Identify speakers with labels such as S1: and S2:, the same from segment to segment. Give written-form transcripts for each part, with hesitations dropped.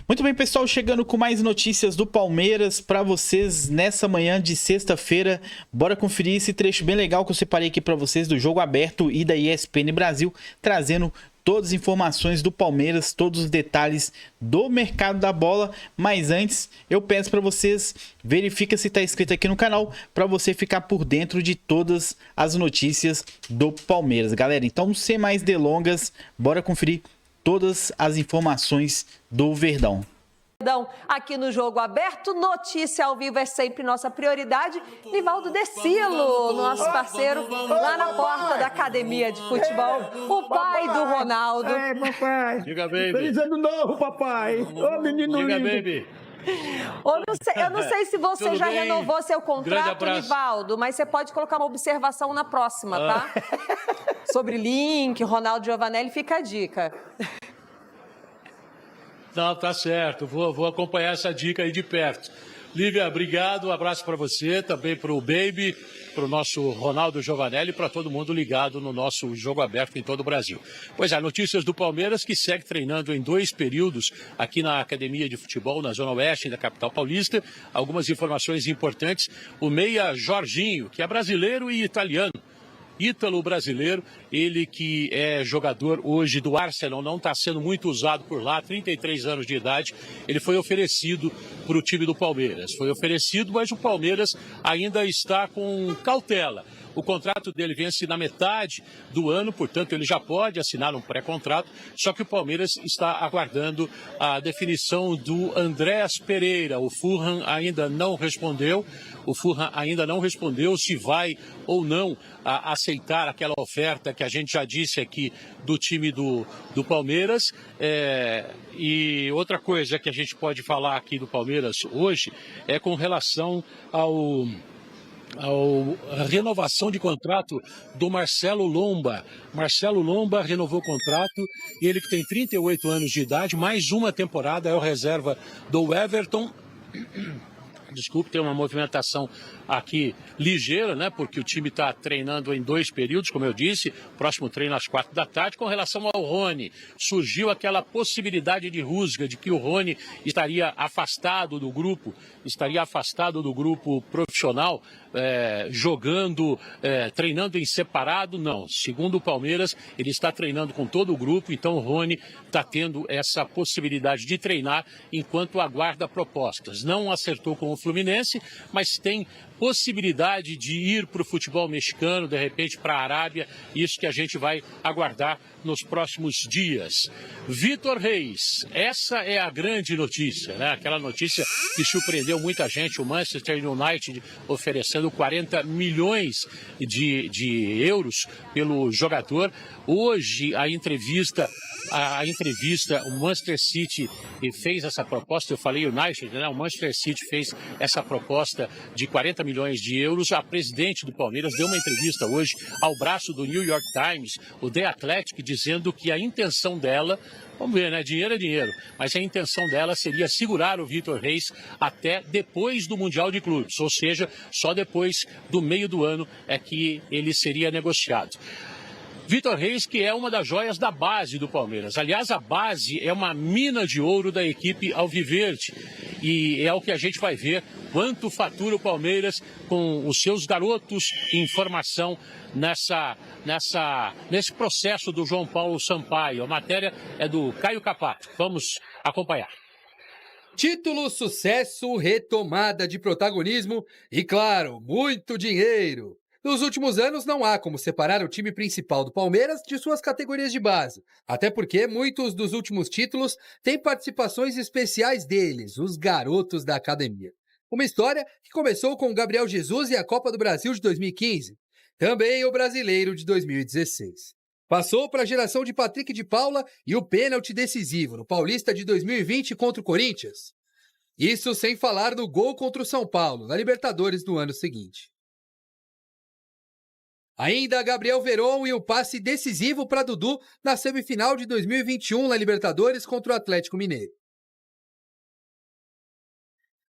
S1: Muito bem, pessoal, chegando com mais notícias do Palmeiras para vocês nessa manhã de sexta-feira. Bora conferir esse trecho bem legal que eu separei aqui para vocês do Jogo Aberto e da ESPN Brasil, trazendo todas as informações do Palmeiras, todos os detalhes do mercado da bola. Mas antes, eu peço para vocês, verifica se está inscrito aqui no canal, para você ficar por dentro de todas as notícias do Palmeiras. Galera, então sem mais delongas, bora conferir todas as informações do Verdão.
S2: Aqui no Jogo Aberto, notícia ao vivo é sempre nossa prioridade. Nivaldo Decilo, nosso parceiro, lá na porta da academia de futebol, o pai do Ronaldo.
S3: É, papai.
S4: Diga, baby.
S3: Feliz ano novo, papai. Ô, menino
S4: Diga,
S3: lindo.
S4: baby.
S2: Eu não sei se você
S4: Tudo
S2: já
S4: bem?
S2: renovou seu
S4: Grande
S2: contrato,
S4: abraço.
S2: Nivaldo, mas você pode colocar uma observação na próxima, tá? Sobre link, Ronaldo Giovanelli, fica a dica.
S4: Não, tá certo. Vou acompanhar essa dica aí de perto. Lívia, obrigado. Um abraço para você, também para o Baby, para o nosso Ronaldo Giovanelli e para todo mundo ligado no nosso Jogo Aberto em todo o Brasil. Pois é, notícias do Palmeiras, que segue treinando em 2 períodos aqui na Academia de Futebol, na Zona Oeste da capital paulista. Algumas informações importantes. O meia Jorginho, que é brasileiro e italiano. Ítalo-brasileiro, ele que é jogador hoje do Arsenal, não está sendo muito usado por lá, 33 anos de idade, ele foi oferecido para o time do Palmeiras. Foi oferecido, mas o Palmeiras ainda está com cautela. O contrato dele vence na metade do ano, portanto ele já pode assinar um pré-contrato, só que o Palmeiras está aguardando a definição do Andrés Pereira. O Fulham ainda não respondeu. Se vai ou não aceitar aquela oferta que a gente já disse aqui do time do Palmeiras. E outra coisa que a gente pode falar aqui do Palmeiras hoje é com relação a renovação de contrato do Marcelo Lomba. Marcelo Lomba renovou o contrato, ele que tem 38 anos de idade, mais uma temporada, é o reserva do Everton. Desculpe, tem uma movimentação aqui ligeira, né? Porque o time está treinando em 2 períodos, como eu disse. Próximo treino às 4 da tarde. Com relação ao Rony, surgiu aquela possibilidade de rusga de que o Rony estaria afastado do grupo profissional, jogando, treinando em separado. Não, segundo o Palmeiras, ele está treinando com todo o grupo, então o Rony está tendo essa possibilidade de treinar enquanto aguarda propostas. Não acertou com o Fluminense, mas tem possibilidade de ir para o futebol mexicano, de repente para a Arábia, isso que a gente vai aguardar nos próximos dias. Vitor Reis, essa é a grande notícia, né? Aquela notícia que surpreendeu muita gente, o Manchester United oferecendo 40 milhões de euros pelo jogador. Hoje a entrevista, o Manchester City fez essa proposta, eu falei United, né? O Manchester City fez essa proposta de 40 milhões de euros. A presidente do Palmeiras deu uma entrevista hoje ao braço do New York Times, o The Athletic, dizendo que a intenção dela, vamos ver, né? Dinheiro é dinheiro, mas a intenção dela seria segurar o Vitor Reis até depois do Mundial de Clubes, ou seja, só depois do meio do ano é que ele seria negociado. Vitor Reis, que é uma das joias da base do Palmeiras. Aliás, a base é uma mina de ouro da equipe alviverde. E é o que a gente vai ver, quanto fatura o Palmeiras com os seus garotos em formação nesse processo do João Paulo Sampaio. A matéria é do Caio Capato. Vamos acompanhar.
S5: Título, sucesso, retomada de protagonismo e, claro, muito dinheiro. Nos últimos anos, não há como separar o time principal do Palmeiras de suas categorias de base. Até porque muitos dos últimos títulos têm participações especiais deles, os garotos da academia. Uma história que começou com o Gabriel Jesus e a Copa do Brasil de 2015. Também o Brasileiro de 2016. Passou para a geração de Patrick de Paula e o pênalti decisivo no Paulista de 2020 contra o Corinthians. Isso sem falar do gol contra o São Paulo, na Libertadores do ano seguinte. Ainda Gabriel Veron e o passe decisivo para Dudu na semifinal de 2021 na Libertadores contra o Atlético Mineiro.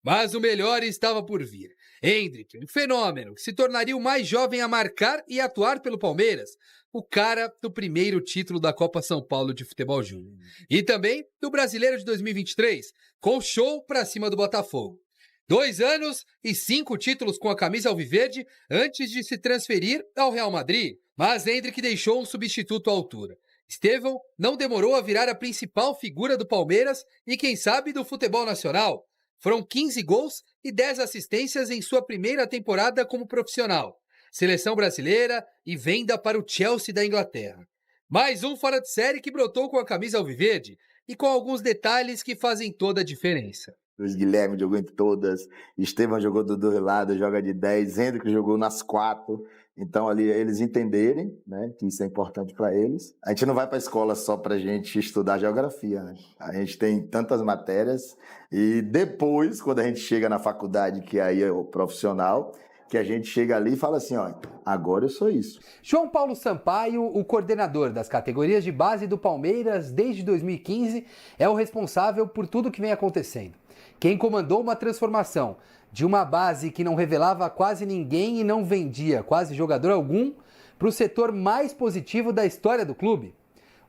S5: Mas o melhor estava por vir. Endrick, um fenômeno, que se tornaria o mais jovem a marcar e atuar pelo Palmeiras, o cara do primeiro título da Copa São Paulo de Futebol Júnior. E também do Brasileiro de 2023, com show pra cima do Botafogo. 2 anos e 5 títulos com a camisa alviverde antes de se transferir ao Real Madrid. Mas Endrick deixou um substituto à altura. Estevão não demorou a virar a principal figura do Palmeiras e, quem sabe, do futebol nacional. Foram 15 gols e 10 assistências em sua primeira temporada como profissional. Seleção brasileira e venda para o Chelsea da Inglaterra. Mais um fora de série que brotou com a camisa alviverde e com alguns detalhes que fazem toda a diferença.
S6: Luiz Guilherme jogou em todas, Estevão jogou dos 2 lados, joga de 10, Endrick jogou nas 4. Então, ali, eles entenderem, né, que isso é importante para eles. A gente não vai para a escola só para a gente estudar geografia, né? A gente tem tantas matérias e depois, quando a gente chega na faculdade, que aí é o profissional, que a gente chega ali e fala assim, ó, agora eu sou isso.
S5: João Paulo Sampaio, o coordenador das categorias de base do Palmeiras desde 2015, é o responsável por tudo que vem acontecendo. Quem comandou uma transformação de uma base que não revelava quase ninguém e não vendia quase jogador algum para o setor mais positivo da história do clube.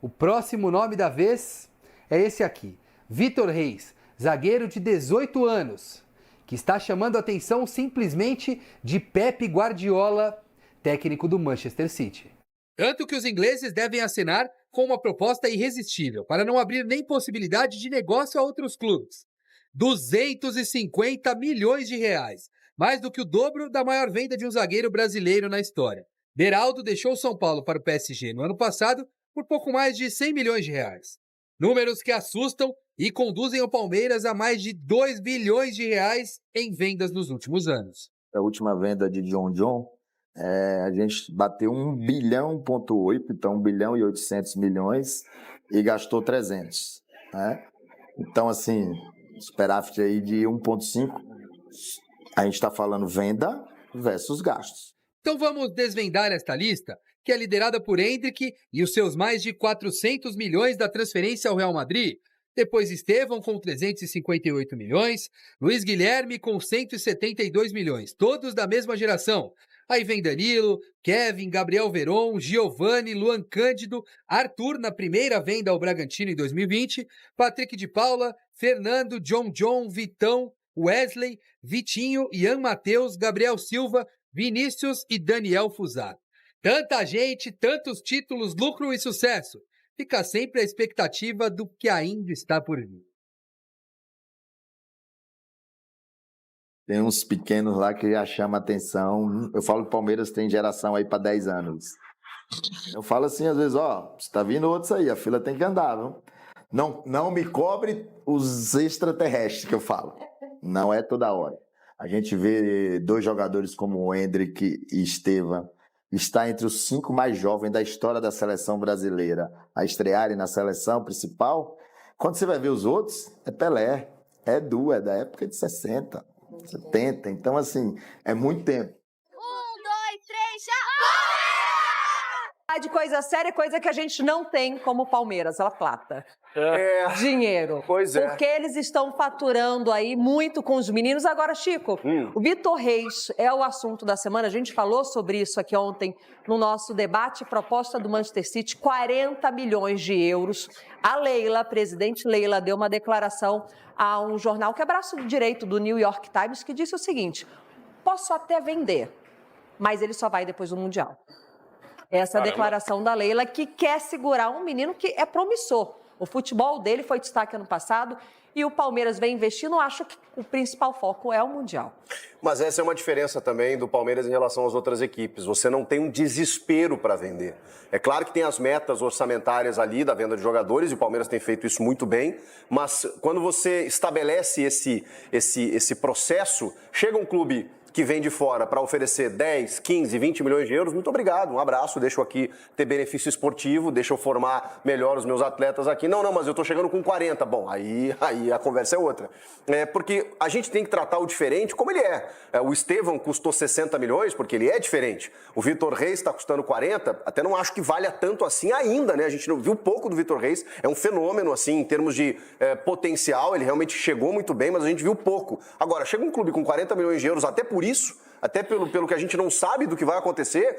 S5: O próximo nome da vez é esse aqui, Vitor Reis, zagueiro de 18 anos, que está chamando a atenção simplesmente de Pep Guardiola, técnico do Manchester City. Tanto que os ingleses devem assinar com uma proposta irresistível, para não abrir nem possibilidade de negócio a outros clubes. 250 milhões de reais, mais do que o dobro da maior venda de um zagueiro brasileiro na história. Beraldo deixou São Paulo para o PSG no ano passado por pouco mais de 100 milhões de reais. Números que assustam e conduzem o Palmeiras a mais de 2 bilhões de reais em vendas nos últimos anos.
S6: A última venda de John, a gente bateu 1,8 bilhão, então 1 bilhão e 800 milhões e gastou 300, né? Então, assim, superávit aí de 1,5, a gente está falando venda versus gastos.
S5: Então vamos desvendar esta lista, que é liderada por Endrick e os seus mais de 400 milhões da transferência ao Real Madrid. Depois Estevão com 358 milhões, Luiz Guilherme com 172 milhões, todos da mesma geração. Aí vem Danilo, Kevin, Gabriel Veron, Giovani, Luan Cândido, Arthur na primeira venda ao Bragantino em 2020, Patrick de Paula, Fernando, John, Vitão, Wesley, Vitinho, Ian Matheus, Gabriel Silva, Vinícius e Daniel Fusato. Tanta gente, tantos títulos, lucro e sucesso. Fica sempre a expectativa do que ainda está por vir.
S6: Tem uns pequenos lá que já chamam a atenção. Eu falo que o Palmeiras tem geração aí para 10 anos. Eu falo assim, às vezes, ó, está vindo outros aí, a fila tem que andar, viu? Não me cobre os extraterrestres que eu falo. Não é toda hora. A gente vê 2 jogadores como o Endrick e Estevão, está entre os 5 mais jovens da história da seleção brasileira a estrearem na seleção principal. Quando você vai ver os outros, é Pelé, é Edu, é da época de 60. 70, então assim, é muito tempo.
S2: 1, 2, 3, já! De coisa séria, coisa que a gente não tem como Palmeiras, La Plata. Dinheiro.
S7: Pois é.
S2: Porque eles estão faturando aí muito com os meninos. Agora, Chico, o Vitor Reis é o assunto da semana. A gente falou sobre isso aqui ontem no nosso debate. Proposta do Manchester City, 40 milhões de euros. A Leila, a presidente Leila, deu uma declaração a um jornal que é braço direito do New York Times, que disse o seguinte: posso até vender, mas ele só vai depois do Mundial. Essa declaração da Leila, que quer segurar um menino que é promissor. O futebol dele foi destaque ano passado e o Palmeiras vem investindo. Acho que o principal foco é o Mundial.
S7: Mas essa é uma diferença também do Palmeiras em relação às outras equipes. Você não tem um desespero para vender. É claro que tem as metas orçamentárias ali da venda de jogadores e o Palmeiras tem feito isso muito bem, mas quando você estabelece esse processo, chega um clube que vem de fora para oferecer 10, 15, 20 milhões de euros, muito obrigado, um abraço, deixa eu aqui ter benefício esportivo, deixa eu formar melhor os meus atletas aqui. Não, mas eu tô chegando com 40. Bom, aí a conversa é outra. Porque a gente tem que tratar o diferente como ele é. O Estevão custou 60 milhões porque ele é diferente. O Vitor Reis está custando 40, até não acho que valha tanto assim ainda, né? A gente não viu pouco do Vitor Reis, é um fenômeno, assim, em termos de potencial, ele realmente chegou muito bem, mas a gente viu pouco. Agora, chega um clube com 40 milhões de euros, até por isso, até pelo que a gente não sabe do que vai acontecer,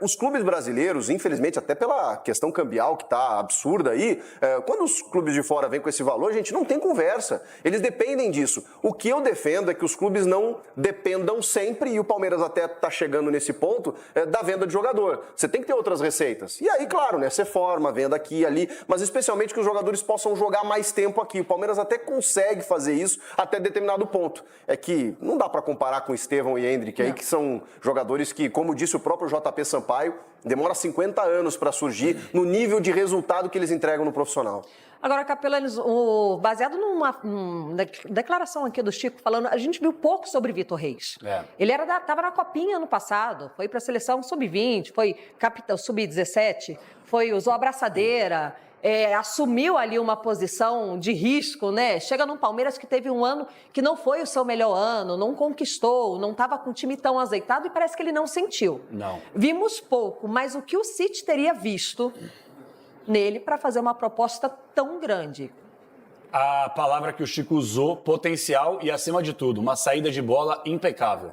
S7: os clubes brasileiros, infelizmente, até pela questão cambial que está absurda aí, quando os clubes de fora vêm com esse valor, a gente não tem conversa. Eles dependem disso. O que eu defendo é que os clubes não dependam sempre, e o Palmeiras até está chegando nesse ponto, da venda de jogador. Você tem que ter outras receitas. E aí, claro, né, você forma, venda aqui e ali, mas especialmente que os jogadores possam jogar mais tempo aqui. O Palmeiras até consegue fazer isso até determinado ponto. É que não dá para comparar com Estevão e Endrick, aí, que são jogadores que, como disse o próprio JP Sampaio, demora 50 anos para surgir no nível de resultado que eles entregam no profissional.
S2: Agora, Capelanes, baseado numa declaração aqui do Chico falando, a gente viu pouco sobre Vitor Reis. Ele estava na Copinha ano passado, foi para a seleção sub-20, foi capitão sub-17, usou a braçadeira, assumiu ali uma posição de risco, né? Chega num Palmeiras que teve um ano que não foi o seu melhor ano, não conquistou, não estava com o time tão azeitado e parece que ele não sentiu.
S8: Não.
S2: Vimos pouco, mas o que o City teria visto nele para fazer uma proposta tão grande?
S8: A palavra que o Chico usou, potencial e, acima de tudo, uma saída de bola impecável.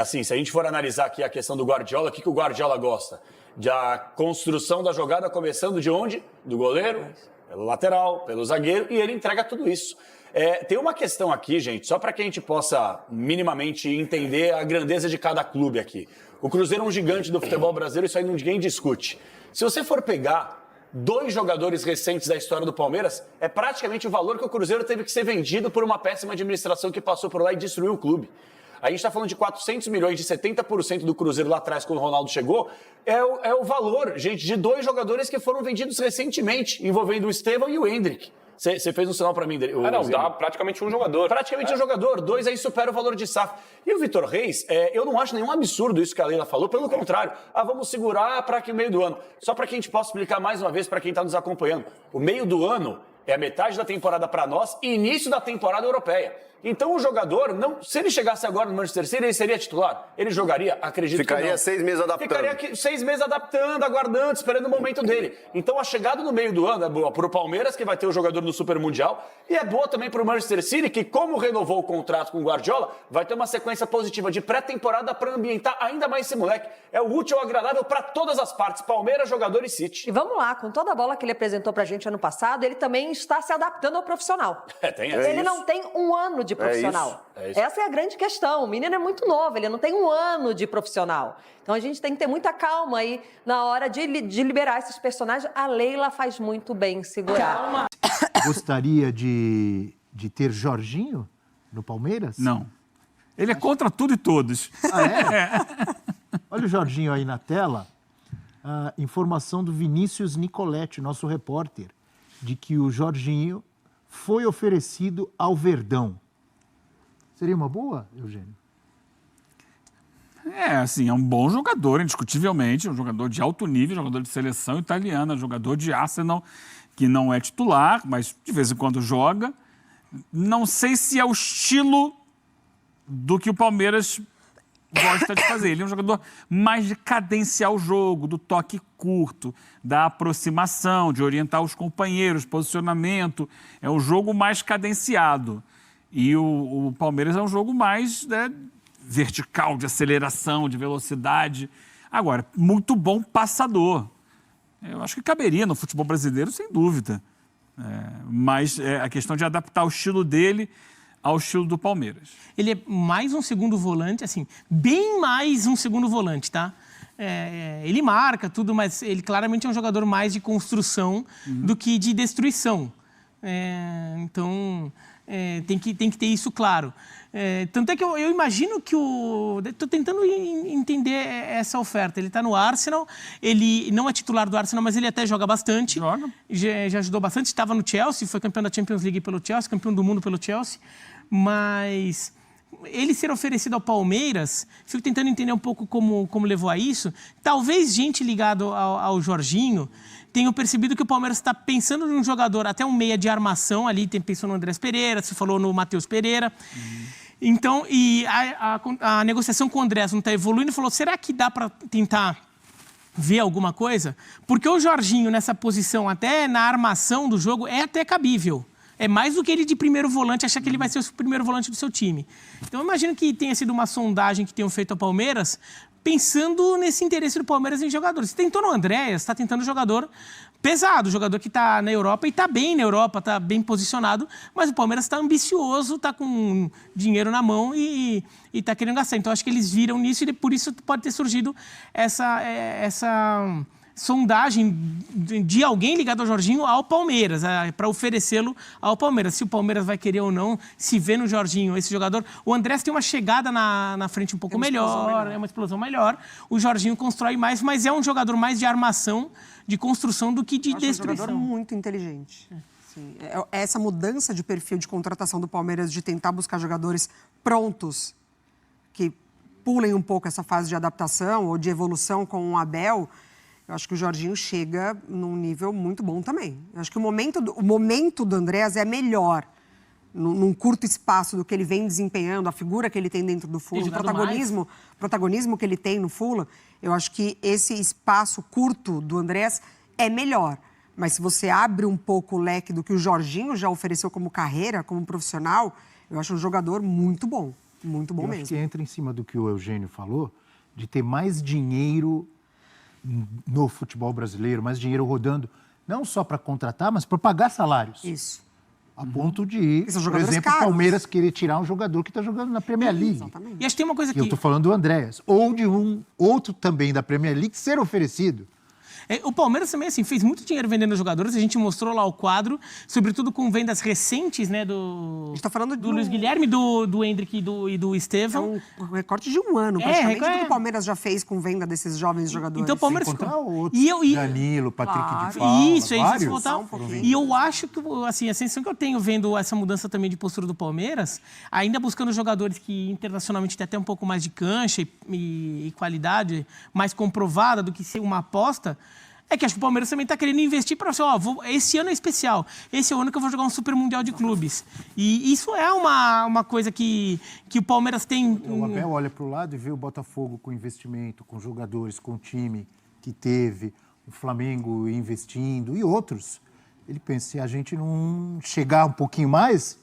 S8: Assim, se a gente for analisar aqui a questão do Guardiola, o que o Guardiola gosta? Da construção da jogada começando de onde? Do goleiro, pelo lateral, pelo zagueiro, e ele entrega tudo isso. Tem uma questão aqui, gente, só para que a gente possa minimamente entender a grandeza de cada clube aqui. O Cruzeiro é um gigante do futebol brasileiro, isso aí ninguém discute. Se você for pegar 2 jogadores recentes da história do Palmeiras, é praticamente o valor que o Cruzeiro teve que ser vendido por uma péssima administração que passou por lá e destruiu o clube. A gente está falando de 400 milhões, de 70% do Cruzeiro lá atrás, quando o Ronaldo chegou. É o valor, gente, de 2 jogadores que foram vendidos recentemente, envolvendo o Estevão e o Endrick. Você fez um sinal para mim dele.
S9: Dá praticamente um jogador.
S8: Praticamente um jogador. 2 aí supera o valor de SAF. E o Vitor Reis, eu não acho nenhum absurdo isso que a Leila falou, pelo contrário. Vamos segurar para que meio do ano. Só para que a gente possa explicar mais uma vez para quem está nos acompanhando. O meio do ano é a metade da temporada para nós e início da temporada europeia. Então o jogador, se ele chegasse agora no Manchester City, ele seria titular? Ele jogaria? Acredito que não.
S7: Ficaria 6 meses adaptando.
S8: Ficaria 6 meses adaptando, aguardando, esperando o momento dele. Então a chegada no meio do ano é boa para o Palmeiras, que vai ter o jogador no Super Mundial, e é boa também para o Manchester City, que como renovou o contrato com o Guardiola, vai ter uma sequência positiva de pré-temporada para ambientar ainda mais esse moleque. É o útil e agradável para todas as partes, Palmeiras, jogador e City.
S2: E vamos lá, com toda a bola que ele apresentou pra gente ano passado, ele também está se adaptando ao profissional. Ele não tem um ano de profissional.
S8: É isso.
S2: Essa é a grande questão. O menino é muito novo, ele não tem um ano de profissional. Então a gente tem que ter muita calma aí na hora de liberar esses personagens. A Leila faz muito bem em segurar.
S10: Calma. Gostaria de ter Jorginho no Palmeiras?
S11: Não. Ele é contra tudo e todos.
S10: Olha o Jorginho aí na tela. Informação do Vinícius Nicoletti, nosso repórter, de que o Jorginho foi oferecido ao Verdão. Seria uma boa, Eugênio?
S11: Assim, é um bom jogador, indiscutivelmente, um jogador de alto nível, jogador de seleção italiana, jogador de Arsenal, que não é titular, mas de vez em quando joga. Não sei se é o estilo do que o Palmeiras gosta de fazer. Ele é um jogador mais de cadenciar o jogo, do toque curto, da aproximação, de orientar os companheiros, posicionamento. É um jogo mais cadenciado. E o Palmeiras é um jogo mais vertical, de aceleração, de velocidade. Agora, muito bom passador. Eu acho que caberia no futebol brasileiro, sem dúvida. Mas a questão de adaptar o estilo dele ao estilo do Palmeiras.
S12: Ele é mais um segundo volante, assim, bem mais um segundo volante, tá? Ele marca tudo, mas ele claramente é um jogador mais de construção do que de destruição. Então, tem que ter isso claro. Tanto é que eu imagino que estou tentando entender essa oferta. Ele está no Arsenal, ele não é titular do Arsenal, mas ele até joga bastante.
S11: Joga.
S12: Já ajudou bastante, estava no Chelsea, foi campeão da Champions League pelo Chelsea, campeão do mundo pelo Chelsea. Mas ele ser oferecido ao Palmeiras, fico tentando entender um pouco como levou a isso. Talvez gente ligada ao Jorginho tenham percebido que o Palmeiras está pensando num jogador, até um meia de armação ali, pensou no Andrés Pereira, se falou no Matheus Pereira. Então, e a negociação com o Andrés não está evoluindo, falou, será que dá para tentar ver alguma coisa? Porque o Jorginho, nessa posição, até na armação do jogo, é até cabível. É mais do que ele de primeiro volante, achar que ele vai ser o primeiro volante do seu time. Então, eu imagino que tenha sido uma sondagem que tenham feito ao Palmeiras, pensando nesse interesse do Palmeiras em jogadores. Você tentou no Andréas, está tentando jogador pesado, jogador que está na Europa e está bem na Europa, está bem posicionado, mas o Palmeiras está ambicioso, está com dinheiro na mão e está querendo gastar. Então, acho que eles viram nisso e por isso pode ter surgido essa sondagem de alguém ligado ao Jorginho ao Palmeiras, para oferecê-lo ao Palmeiras. Se o Palmeiras vai querer ou não, se vê no Jorginho esse jogador. O Andrés tem uma chegada na frente um pouco melhor, é uma explosão melhor. O Jorginho constrói mais, mas é um jogador mais de armação, de construção do que de destruição.
S13: É um jogador muito inteligente. Sim. Essa mudança de perfil de contratação do Palmeiras, de tentar buscar jogadores prontos, que pulem um pouco essa fase de adaptação ou de evolução com o Abel, eu acho que o Jorginho chega num nível muito bom também. Eu acho que o momento do Andrés é melhor num curto espaço do que ele vem desempenhando, a figura que ele tem dentro do Fulham, o protagonismo que ele tem no Fulham. Eu acho que esse espaço curto do Andrés é melhor. Mas se você abre um pouco o leque do que o Jorginho já ofereceu como carreira, como profissional, eu acho um jogador muito bom mesmo.
S10: Acho que entra em cima do que o Eugênio falou, de ter mais dinheiro no futebol brasileiro, mais dinheiro rodando, não só para contratar, mas para pagar salários.
S13: Isso.
S10: A ponto de, por exemplo, o Palmeiras querer tirar um jogador que está jogando na Premier League.
S13: Exatamente.
S12: E acho que tem uma coisa
S10: que eu estou falando do Andréas. Ou de um outro também da Premier League ser oferecido.
S12: O Palmeiras também, assim, fez muito dinheiro vendendo jogadores. A gente mostrou lá o quadro, sobretudo com vendas recentes, né, do Luiz Guilherme, do Hendrick e do Estevão.
S13: É um recorte de um ano, praticamente, do que o Palmeiras já fez com venda desses jovens jogadores.
S12: Então o Palmeiras
S10: Danilo, Patrick de Paula,
S12: isso e eu acho que, assim, a sensação que eu tenho vendo essa mudança também de postura do Palmeiras, ainda buscando jogadores que internacionalmente têm até um pouco mais de cancha e qualidade mais comprovada do que ser uma aposta, é que acho que o Palmeiras também está querendo investir para assim, esse ano é especial. Esse é o ano que eu vou jogar um Super Mundial de Clubes. E isso é uma coisa que o Palmeiras tem...
S10: O Abel olha para o lado e vê o Botafogo com investimento, com jogadores, com time que teve, o Flamengo investindo e outros. Ele pensa, se a gente não chegar um pouquinho mais,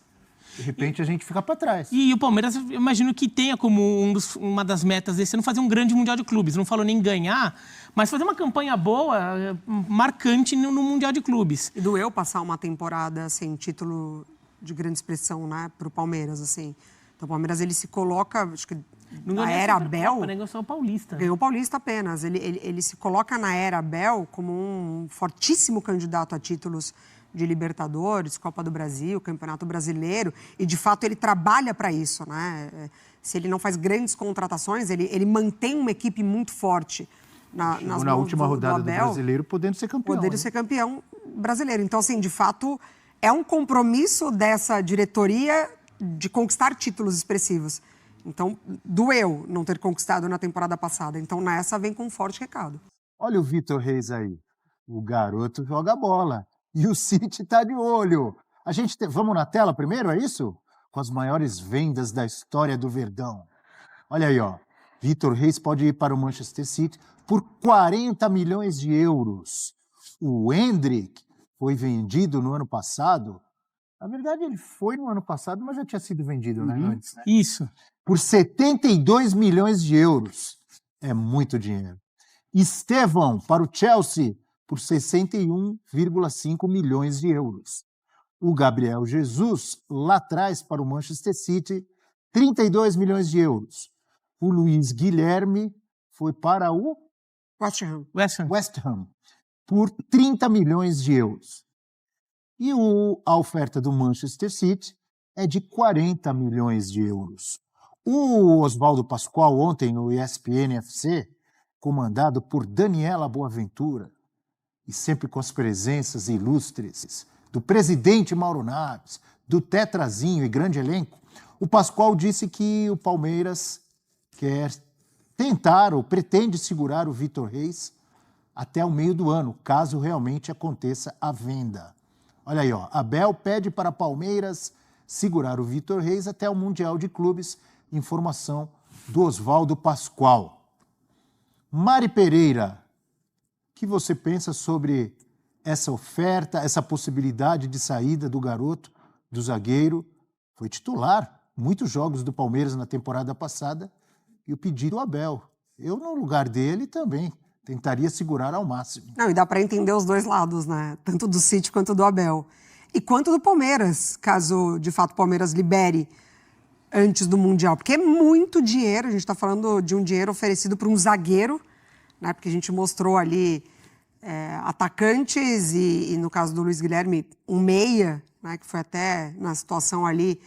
S10: de repente a gente fica para trás.
S12: E o Palmeiras, eu imagino que tenha como uma das metas desse ano fazer um grande Mundial de Clubes. Não falo nem ganhar, mas fazer uma campanha boa, marcante no Mundial de Clubes.
S13: E doeu passar uma temporada sem título de grande expressão, né, para o Palmeiras, assim. Então o Palmeiras, ele se coloca, acho que na era Abel...
S12: Ganhou o Paulista.
S13: Ganhou o Paulista apenas. Ele se coloca na era Abel como um fortíssimo candidato a títulos de Libertadores, Copa do Brasil, Campeonato Brasileiro, e de fato ele trabalha para isso, né? Se ele não faz grandes contratações, ele mantém uma equipe muito forte
S10: na última rodada do Brasileiro, podendo ser campeão.
S13: Podendo ser campeão brasileiro. Então, assim, de fato, é um compromisso dessa diretoria de conquistar títulos expressivos. Então, doeu não ter conquistado na temporada passada. Então, nessa vem com um forte recado.
S10: Olha o Vitor Reis aí. O garoto joga bola. E o City está de olho. Vamos na tela primeiro, é isso? Com as maiores vendas da história do Verdão. Olha aí, ó. Vitor Reis pode ir para o Manchester City por 40 milhões de euros. O Hendrick foi vendido no ano passado. Na verdade, ele foi no ano passado, mas já tinha sido vendido, né? Antes, né?
S12: Isso.
S10: Por 72 milhões de euros. É muito dinheiro. Estevão para o Chelsea por 61,5 milhões de euros. O Gabriel Jesus, lá atrás para o Manchester City, 32 milhões de euros. O Luiz Guilherme foi para o West Ham por 30 milhões de euros. E a oferta do Manchester City é de 40 milhões de euros. O Oswaldo Pascoal, ontem no ESPN FC, comandado por Daniela Boaventura, e sempre com as presenças ilustres do presidente Mauro Naves, do Tetrazinho e grande elenco, O Pascoal disse que o Palmeiras quer tentar ou pretende segurar o Vitor Reis até o meio do ano, caso realmente aconteça a venda. Olha aí, ó. Abel pede para Palmeiras segurar o Vitor Reis até o Mundial de Clubes. Informação do Oswaldo Pascoal. Mari Pereira, o que você pensa sobre essa oferta, essa possibilidade de saída do garoto, do zagueiro? Foi titular muitos jogos do Palmeiras na temporada passada e o pedido do Abel. Eu, no lugar dele, também tentaria segurar ao máximo.
S13: Não, e dá para entender os dois lados, né? Tanto do City quanto do Abel. E quanto do Palmeiras, caso de fato o Palmeiras libere antes do Mundial. Porque é muito dinheiro, a gente está falando de um dinheiro oferecido para um zagueiro, né? Porque a gente mostrou ali atacantes e, no caso do Luiz Guilherme, um meia, né? Que foi até na situação ali,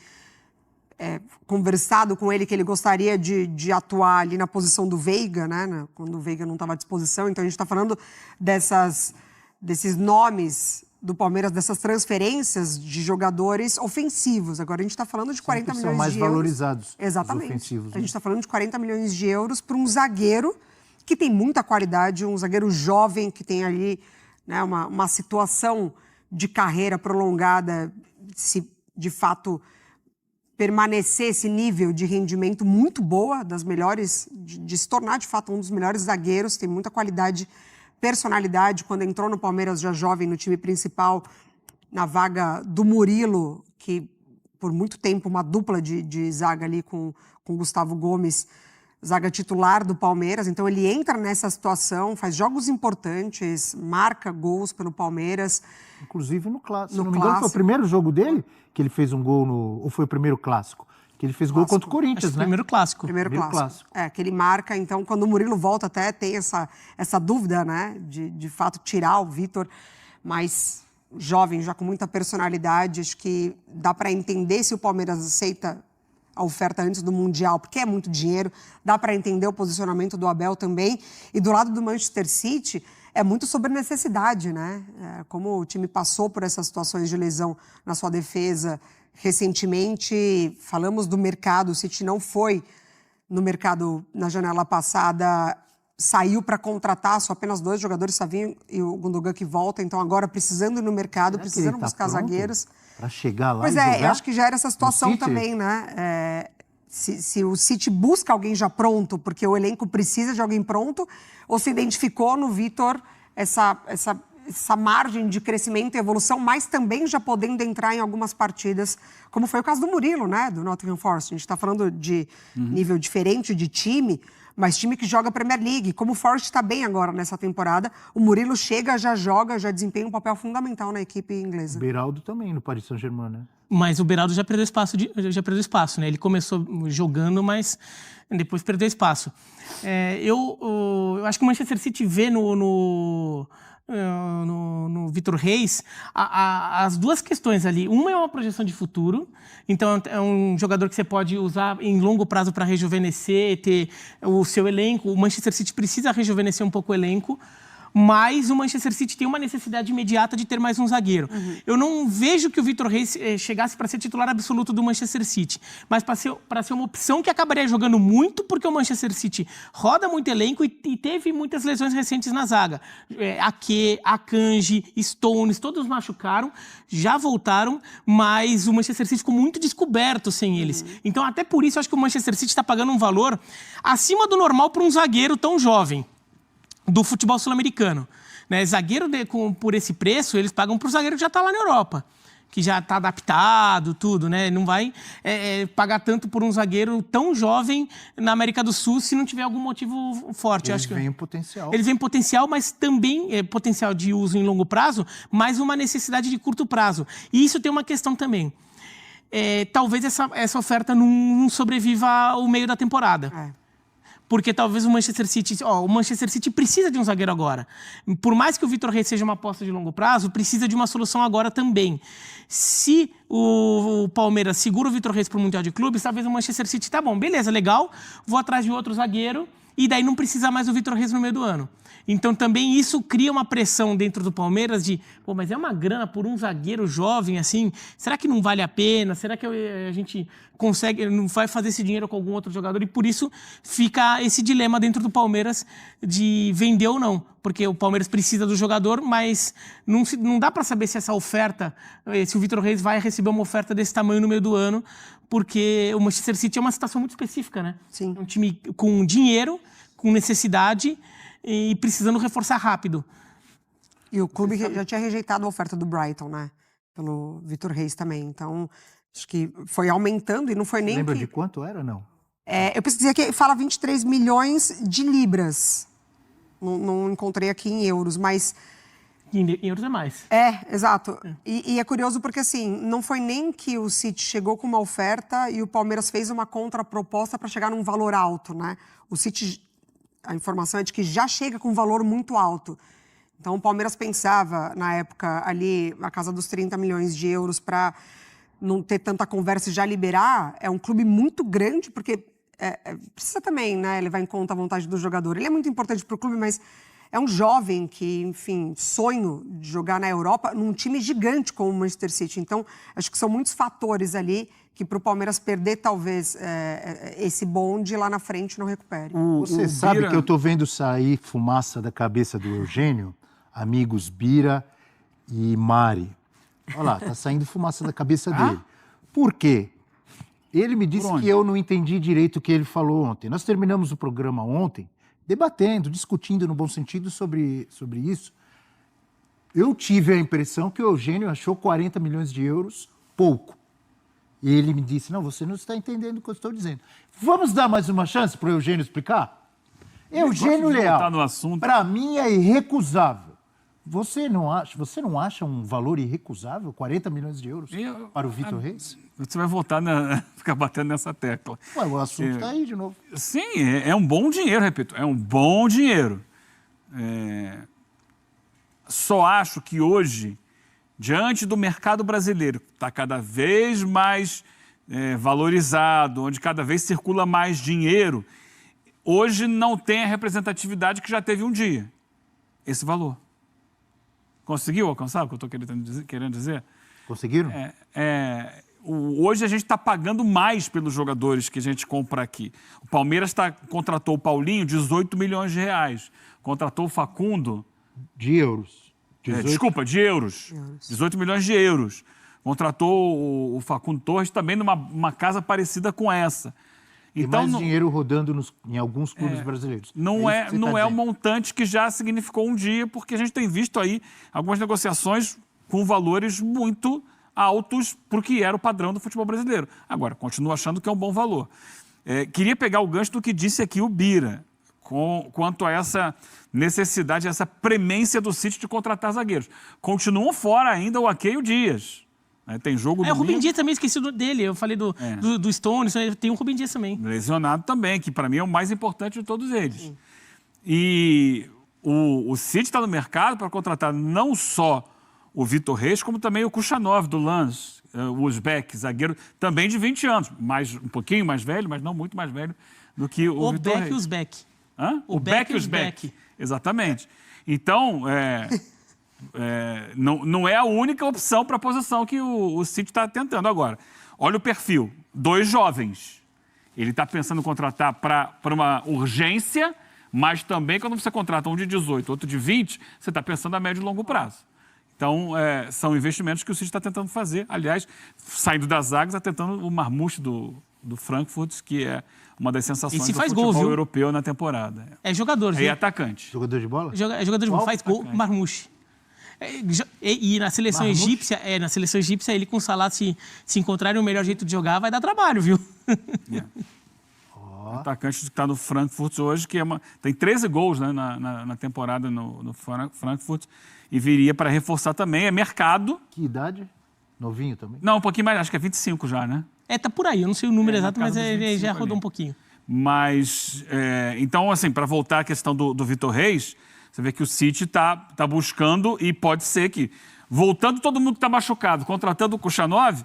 S13: conversado com ele que ele gostaria de atuar ali na posição do Veiga, né? Quando o Veiga não estava à disposição. Então a gente está falando desses nomes do Palmeiras, dessas transferências de jogadores ofensivos. Agora a gente está falando de 40 milhões de euros.
S10: São mais valorizados.
S13: Exatamente.
S10: Os ofensivos.
S13: A gente está falando de 40 milhões de euros para um zagueiro que tem muita qualidade, um zagueiro jovem que tem ali, né, uma situação de carreira prolongada, se de fato permanecer esse nível de rendimento muito boa, das melhores, de se tornar de fato um dos melhores zagueiros, tem muita qualidade, personalidade. Quando entrou no Palmeiras já jovem, no time principal, na vaga do Murilo, que por muito tempo uma dupla de zaga ali com Gustavo Gomes, zaga titular do Palmeiras. Então ele entra nessa situação, faz jogos importantes, marca gols pelo Palmeiras.
S10: Inclusive no clássico. Se não me engano, foi o primeiro jogo dele que ele fez um gol ou foi o primeiro clássico? Que ele fez gol contra o Corinthians, né?
S12: Primeiro clássico.
S13: Primeiro clássico. Que ele marca. Então, quando o Murilo volta, até tem essa dúvida, né? De fato, tirar o Vitor, mas jovem, já com muita personalidade. Acho que dá para entender se o Palmeiras aceita a oferta antes do Mundial, porque é muito dinheiro. Dá para entender o posicionamento do Abel também. E do lado do Manchester City, é muito sobre necessidade, né? Como o time passou por essas situações de lesão na sua defesa recentemente, falamos do mercado, o City não foi no mercado na janela passada, saiu para contratar só apenas 2 jogadores, Savinho e o Gundogan, que volta, então agora precisando ir no mercado, precisando buscar zagueiros.
S10: Para chegar lá
S13: pois
S10: e jogar?
S13: Eu acho que já era essa situação também, né? Se o City busca alguém já pronto, porque o elenco precisa de alguém pronto, ou se identificou no Vitor essa margem de crescimento e evolução, mas também já podendo entrar em algumas partidas, como foi o caso do Murilo, né? Do Nottingham Forest. A gente está falando de nível diferente de time, mas time que joga Premier League. Como o Forest está bem agora nessa temporada, o Murilo chega, já joga, já desempenha um papel fundamental na equipe inglesa.
S10: O Beraldo também no Paris Saint-Germain, né?
S12: Mas o Beraldo já perdeu espaço, né? Ele começou jogando, mas depois perdeu espaço. Eu acho que o Manchester City vê no Vitor Reis as duas questões ali. Uma é uma projeção de futuro, então é um jogador que você pode usar em longo prazo para rejuvenescer, ter o seu elenco. O Manchester City precisa rejuvenescer um pouco o elenco, mas o Manchester City tem uma necessidade imediata de ter mais um zagueiro. Eu não vejo que o Vitor Reis chegasse para ser titular absoluto do Manchester City, mas para ser uma opção que acabaria jogando muito, porque o Manchester City roda muito elenco e teve muitas lesões recentes na zaga. Ake, Akanji, Stones, todos machucaram, já voltaram, mas o Manchester City ficou muito descoberto sem eles. Então, até por isso, eu acho que o Manchester City está pagando um valor acima do normal para um zagueiro tão jovem do futebol sul-americano, né? Zagueiro por esse preço, eles pagam para o zagueiro que já está lá na Europa, que já está adaptado, tudo, né? Não vai pagar tanto por um zagueiro tão jovem na América do Sul se não tiver algum motivo forte.
S10: Eles veem potencial.
S12: Eles veem potencial, mas também potencial de uso em longo prazo, mas uma necessidade de curto prazo. E isso tem uma questão também. Talvez essa oferta não sobreviva ao meio da temporada. Porque talvez o Manchester City precisa de um zagueiro agora. Por mais que o Vitor Reis seja uma aposta de longo prazo, precisa de uma solução agora também. Se o Palmeiras segura o Vitor Reis para o Mundial de Clubes, talvez o Manchester City tá bom, beleza, legal, vou atrás de outro zagueiro e daí não precisa mais do Vitor Reis no meio do ano. Então também isso cria uma pressão dentro do Palmeiras de, pô, mas é uma grana por um zagueiro jovem assim, será que não vale a pena? Será que a gente consegue, não vai fazer esse dinheiro com algum outro jogador? E por isso fica esse dilema dentro do Palmeiras de vender ou não, porque o Palmeiras precisa do jogador, mas não dá para saber se essa oferta, se o Vitor Reis vai receber uma oferta desse tamanho no meio do ano, porque o Manchester City é uma situação muito específica, né?
S13: Sim.
S12: É um time com dinheiro, com necessidade e precisando reforçar rápido.
S13: E o clube já tinha rejeitado a oferta do Brighton, né? Pelo Vitor Reis também. Então, acho que foi aumentando e não foi nem...
S10: Lembra de quanto era, não?
S13: Eu pesquisei aqui, fala 23 milhões de libras. Não encontrei aqui em euros, mas...
S12: Em euros é mais.
S13: Exato. E é curioso porque, assim, não foi nem que o City chegou com uma oferta e o Palmeiras fez uma contraproposta para chegar num valor alto, né? O City, a informação é de que já chega com um valor muito alto. Então, o Palmeiras pensava, na época, ali, na casa dos 30 milhões de euros para não ter tanta conversa e já liberar. É um clube muito grande, porque precisa também, né, levar em conta a vontade do jogador. Ele é muito importante para o clube, mas... É um jovem que, enfim, sonho de jogar na Europa num time gigante como o Manchester City. Então, acho que são muitos fatores ali que para o Palmeiras perder, talvez, esse bonde lá na frente não recupere.
S10: Você sabe que eu estou vendo sair fumaça da cabeça do Eugênio, amigos Bira e Mari. Olha lá, tá saindo fumaça da cabeça dele. Por quê? Ele me disse que eu não entendi direito o que ele falou ontem. Nós terminamos o programa ontem debatendo, discutindo no bom sentido sobre isso. Eu tive a impressão que o Eugênio achou 40 milhões de euros pouco. E ele me disse, não, você não está entendendo o que eu estou dizendo. Vamos dar mais uma chance para o Eugênio explicar? Eugênio Leal, para mim é irrecusável. Você não acha um valor irrecusável, 40 milhões de euros para o Vitor Reis?
S11: Você vai voltar ficar batendo nessa tecla.
S10: Ué, o assunto está aí de novo.
S11: Sim, é um bom dinheiro, repito, é um bom dinheiro. Só acho que hoje, diante do mercado brasileiro, que está cada vez mais valorizado, onde cada vez circula mais dinheiro, hoje não tem a representatividade que já teve um dia. Esse valor. Conseguiu alcançar o que eu estou querendo dizer?
S10: Conseguiram?
S11: Hoje a gente está pagando mais pelos jogadores que a gente compra aqui. O Palmeiras contratou o Paulinho, 18 milhões de reais. Contratou o Facundo...
S10: De euros.
S11: Desculpa, de euros. 18 milhões de euros. Contratou o Facundo Torres também numa casa parecida com essa.
S10: Então, mais dinheiro rodando em alguns clubes brasileiros.
S11: Não é um montante que já significou um dia, porque a gente tem visto aí algumas negociações com valores muito altos para o que era o padrão do futebol brasileiro. Agora, continuo achando que é um bom valor. Queria pegar o gancho do que disse aqui o Bira, quanto a essa necessidade, essa premência do City de contratar zagueiros. Continuam fora ainda o Ake e o Dias. Tem jogo
S12: o Rubem Dias também, esqueci dele. Eu falei do Stones, tem o Rubem Dias também.
S11: Lesionado também, que para mim é o mais importante de todos eles. Sim. E o City está no mercado para contratar não só o Vitor Reis, como também o Kuchanov do Lens, o Uzbek, zagueiro também de 20 anos, um pouquinho mais velho, mas não muito mais velho do que o Vitor Reis.
S12: O Uzbek.
S11: Hã? O Beck e o Uzbek. Exatamente. Então, não é a única opção para a posição que o City está tentando agora. Olha o perfil, 2 jovens. Ele está pensando em contratar para uma urgência, mas também quando você contrata um de 18, outro de 20, você está pensando a médio e longo prazo. Então, são investimentos que o City está tentando fazer. Aliás, saindo das zagas, está tentando o Marmouche do Frankfurt, que é uma das sensações do futebol europeu na temporada.
S12: É jogador, viu?
S11: É atacante.
S10: Jogador de bola?
S12: É jogador de bola, faz gol, Marmouche. E na seleção egípcia, ele com o Salah, se encontrarem o melhor jeito de jogar, vai dar trabalho, viu?
S11: Atacante que está no Frankfurt hoje, que tem 13 gols, né, na temporada no Frankfurt, e viria para reforçar também. É mercado.
S10: Que idade? Novinho também?
S11: Não, um pouquinho mais, acho que é 25 já, né?
S12: Tá por aí, eu não sei o número exato, mas ele já rodou um pouquinho.
S11: Mas, então, assim, para voltar à questão do Vitor Reis, você vê que o City está buscando, e pode ser que, voltando todo mundo que está machucado, contratando o Kuchanov,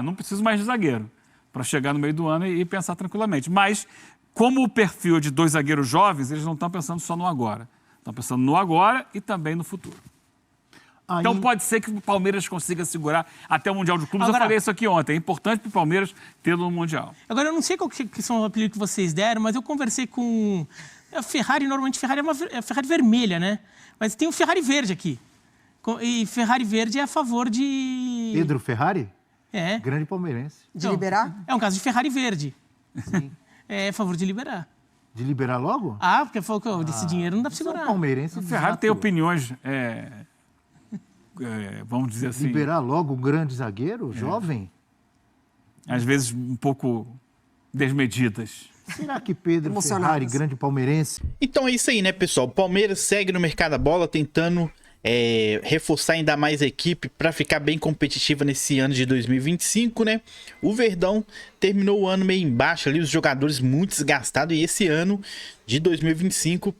S11: não preciso mais de zagueiro, para chegar no meio do ano e pensar tranquilamente. Mas como o perfil é de 2 zagueiros jovens, eles não estão pensando só no agora. Estão pensando no agora e também no futuro. Então pode ser que o Palmeiras consiga segurar até o Mundial de Clubes.
S12: Agora,
S11: eu falei isso aqui ontem. É importante para o Palmeiras tê-lo no Mundial.
S12: Agora, eu não sei qual que são os apelidos que vocês deram, mas eu conversei com... A Ferrari, normalmente, Ferrari é Ferrari vermelha, né? Mas tem um Ferrari verde aqui. E Ferrari verde é a favor de...
S10: Pedro Ferrari?
S12: É.
S10: Grande palmeirense.
S13: De liberar?
S12: É um caso de Ferrari verde.
S10: Sim.
S12: É a favor de liberar.
S10: De liberar logo?
S12: Ah, porque falou que desse dinheiro não dá para segurar.
S10: Palmeirense.
S11: O Ferrari tem opiniões... vamos dizer assim...
S10: Liberar logo um grande zagueiro, jovem?
S11: Às vezes um pouco desmedidas.
S10: Será que Pedro Ferrari, grande palmeirense...
S1: Então é isso aí, né, pessoal? O Palmeiras segue no mercado da bola tentando reforçar ainda mais a equipe para ficar bem competitiva nesse ano de 2025, né? O Verdão terminou o ano meio embaixo ali, os jogadores muito desgastados, e esse ano de 2025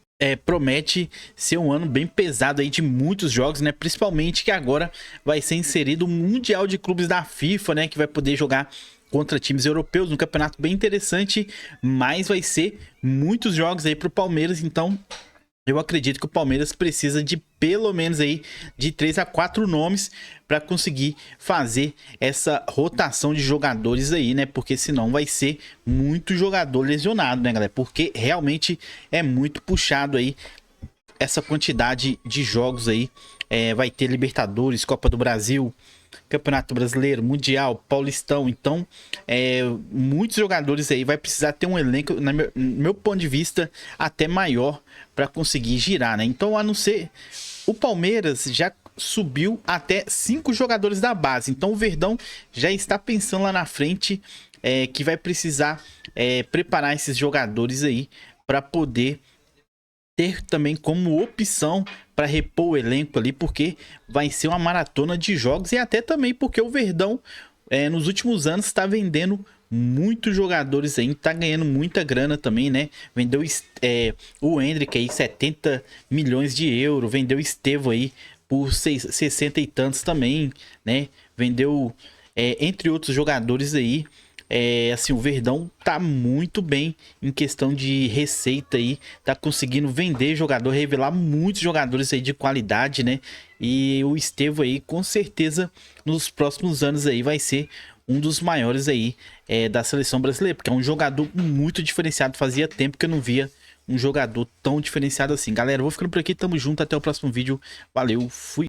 S1: promete ser um ano bem pesado aí de muitos jogos, né? Principalmente que agora vai ser inserido o Mundial de Clubes da FIFA, né? Que vai poder jogar contra times europeus, um campeonato bem interessante, mas vai ser muitos jogos aí pro Palmeiras, então eu acredito que o Palmeiras precisa de pelo menos aí de 3 a 4 nomes para conseguir fazer essa rotação de jogadores aí, né? Porque senão vai ser muito jogador lesionado, né, galera? Porque realmente é muito puxado aí essa quantidade de jogos aí. Vai ter Libertadores, Copa do Brasil, Campeonato Brasileiro, Mundial, Paulistão. Então, muitos jogadores aí vai precisar ter um elenco, no meu ponto de vista, até maior para conseguir girar, né? Então, a não ser... O Palmeiras já subiu até 5 jogadores da base. Então, o Verdão já está pensando lá na frente que vai precisar preparar esses jogadores aí para poder ter também como opção para repor o elenco ali, porque vai ser uma maratona de jogos, e até também porque o Verdão nos últimos anos está vendendo muitos jogadores aí, tá ganhando muita grana também, né? Vendeu o Hendrick aí 70 milhões de euros, vendeu o Estevão aí por 60 e tantos também, né? Vendeu entre outros jogadores aí. Assim, o Verdão tá muito bem em questão de receita aí, tá conseguindo vender jogador, revelar muitos jogadores aí de qualidade, né? E o Estevão aí, com certeza, nos próximos anos aí vai ser um dos maiores aí da seleção brasileira, porque é um jogador muito diferenciado. Fazia tempo que eu não via um jogador tão diferenciado assim. Galera, eu vou ficando por aqui, tamo junto, até o próximo vídeo. Valeu, fui!